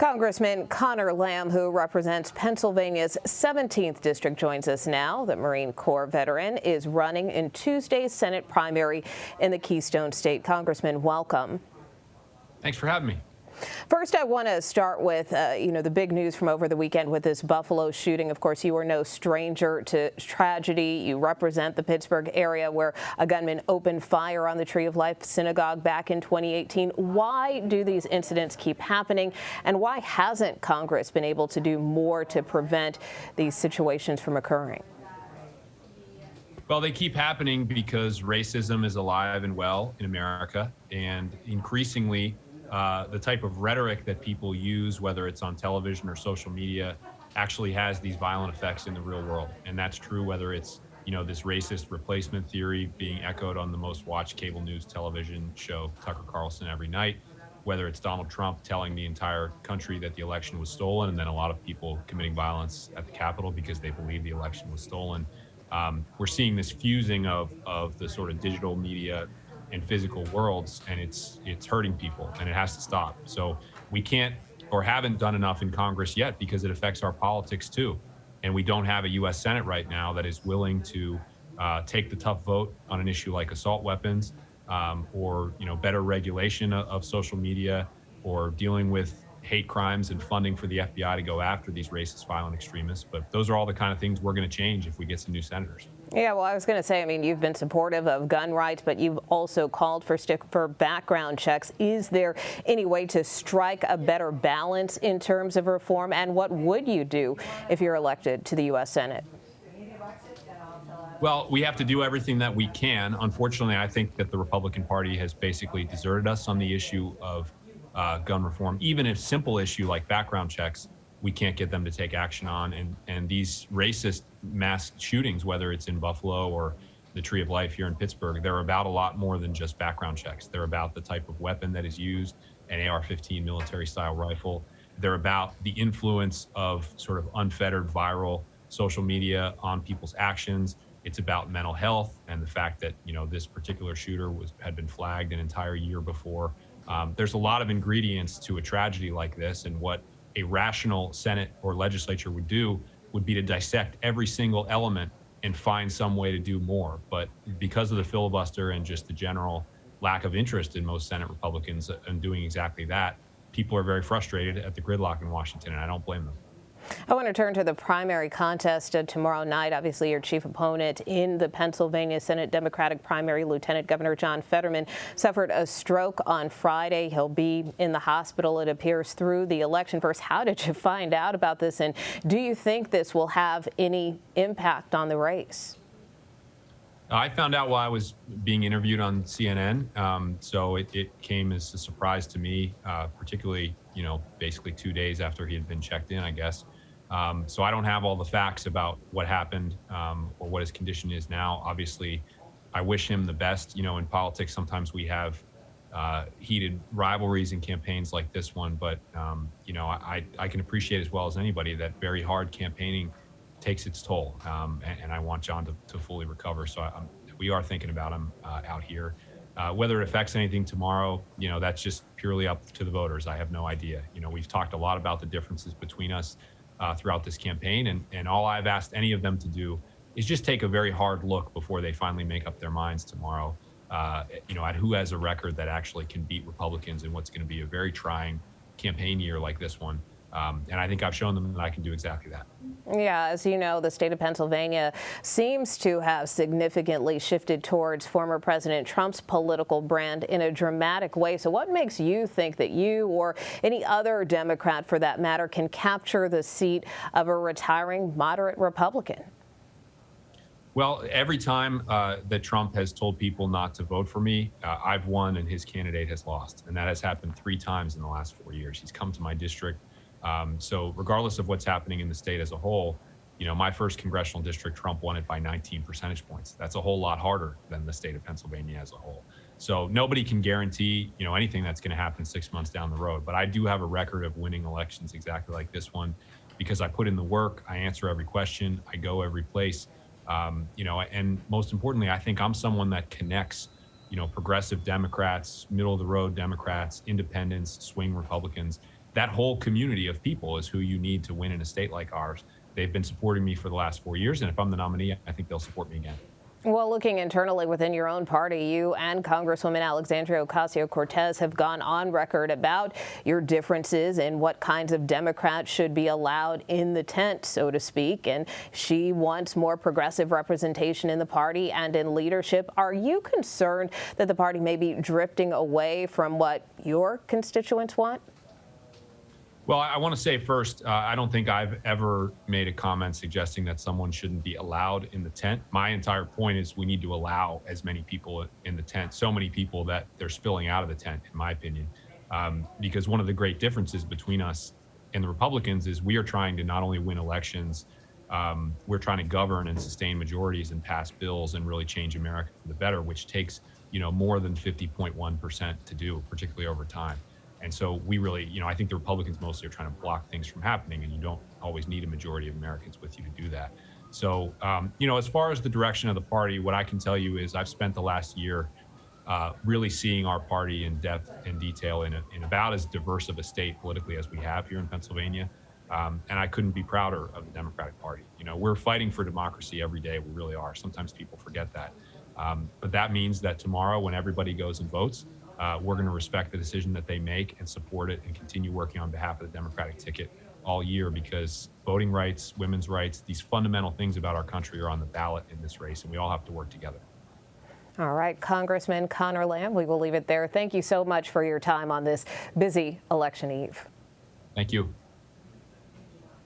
Congressman Conor Lamb, who represents Pennsylvania's 17th district, joins us now. The Marine Corps veteran is running in Tuesday's Senate primary in the Keystone State. Congressman, welcome. Thanks for having me. First, I want to start with, the big news from over the weekend with this Buffalo shooting. Of course, you are no stranger to tragedy. You represent the Pittsburgh area where a gunman opened fire on the Tree of Life synagogue back in 2018. Why do these incidents keep happening, and why hasn't Congress been able to do more to prevent these situations from occurring? Well, they keep happening because racism is alive and well in America, and increasingly, the type of rhetoric that people use, whether it's on television or social media, actually has these violent effects in the real world. And that's true whether it's, this racist replacement theory being echoed on the most watched cable news television show, Tucker Carlson, every night, whether it's Donald Trump telling the entire country that the election was stolen, and then a lot of people committing violence at the Capitol because they believe the election was stolen. We're seeing this fusing of the sort of digital media and physical worlds, and it's hurting people, and it has to stop. So we can't or haven't done enough in Congress yet because it affects our politics too. And we don't have a U.S. Senate right now that is willing to take the tough vote on an issue like assault weapons, or better regulation of social media, or dealing with hate crimes and funding for the FBI to go after these racist, violent extremists. But those are all the kind of things we're going to change if we get some new senators. Yeah, well, I was going to say, you've been supportive of gun rights, but you've also called for background checks. Is there any way to strike a better balance in terms of reform? And what would you do if you're elected to the U.S. Senate? Well, we have to do everything that we can. Unfortunately, I think that the Republican Party has basically deserted us on the issue of gun reform. Even a simple issue like background checks, we can't get them to take action on. And these racist mass shootings, whether it's in Buffalo or the Tree of Life here in Pittsburgh, they're about a lot more than just background checks. They're about the type of weapon that is used, an AR-15 military-style rifle. They're about the influence of sort of unfettered viral social media on people's actions. It's about mental health and the fact that, this particular shooter had been flagged an entire year before. There's a lot of ingredients to a tragedy like this, and what a rational Senate or legislature would do would be to dissect every single element and find some way to do more. But because of the filibuster and just the general lack of interest in most Senate Republicans in doing exactly that, people are very frustrated at the gridlock in Washington, and I don't blame them. I want to turn to the primary contest tomorrow night. Obviously, your chief opponent in the Pennsylvania Senate Democratic primary, Lieutenant Governor John Fetterman, suffered a stroke on Friday. He'll be in the hospital, it appears, through the election. First, how did you find out about this, and do you think this will have any impact on the race? I found out while I was being interviewed on CNN, so it came as a surprise to me, particularly, basically 2 days after he had been checked in, I guess. So I don't have all the facts about what happened or what his condition is now. Obviously, I wish him the best. In politics, sometimes we have heated rivalries in campaigns like this one, but, I can appreciate as well as anybody that very hard campaigning takes its toll, and I want John to fully recover. So we are thinking about him out here. Whether it affects anything tomorrow, that's just purely up to the voters. I have no idea. We've talked a lot about the differences between us throughout this campaign, and all I've asked any of them to do is just take a very hard look before they finally make up their minds tomorrow, at who has a record that actually can beat Republicans in what's going to be a very trying campaign year like this one. And I think I've shown them that I can do exactly that. Yeah, as you know, the state of Pennsylvania seems to have significantly shifted towards former President Trump's political brand in a dramatic way. So what makes you think that you or any other Democrat, for that matter, can capture the seat of a retiring moderate Republican? Well, every time that Trump has told people not to vote for me, I've won and his candidate has lost. And that has happened 3 times in the last 4 years. He's come to my district. So regardless of what's happening in the state as a whole, my first congressional district, Trump won it by 19 percentage points. That's a whole lot harder than the state of Pennsylvania as a whole. So nobody can guarantee, anything that's going to happen 6 months down the road. But I do have a record of winning elections exactly like this one because I put in the work, I answer every question, I go every place. And most importantly, I think I'm someone that connects, progressive Democrats, middle of the road Democrats, independents, swing Republicans. that whole community of people is who you need to win in a state like ours. They've been supporting me for the last 4 years, and if I'm the nominee, I think they'll support me again. Well, looking internally within your own party, you and Congresswoman Alexandria Ocasio-Cortez have gone on record about your differences in what kinds of Democrats should be allowed in the tent, so to speak. And she wants more progressive representation in the party and in leadership. Are you concerned that the party may be drifting away from what your constituents want? Well, I want to say first, I don't think I've ever made a comment suggesting that someone shouldn't be allowed in the tent. My entire point is we need to allow as many people in the tent, so many people that they're spilling out of the tent, in my opinion. Because one of the great differences between us and the Republicans is we are trying to not only win elections, we're trying to govern and sustain majorities and pass bills and really change America for the better, which takes, more than 50.1% to do, particularly over time. And so we really, I think the Republicans mostly are trying to block things from happening, and you don't always need a majority of Americans with you to do that. So, as far as the direction of the party, what I can tell you is I've spent the last year really seeing our party in depth and detail in about as diverse of a state politically as we have here in Pennsylvania. And I couldn't be prouder of the Democratic Party. We're fighting for democracy every day. We really are. Sometimes people forget that. But that means that tomorrow, when everybody goes and votes, we're going to respect the decision that they make and support it and continue working on behalf of the Democratic ticket all year, because voting rights, women's rights, these fundamental things about our country are on the ballot in this race, and we all have to work together. All right, Congressman Conor Lamb, we will leave it there. Thank you so much for your time on this busy election eve. Thank you.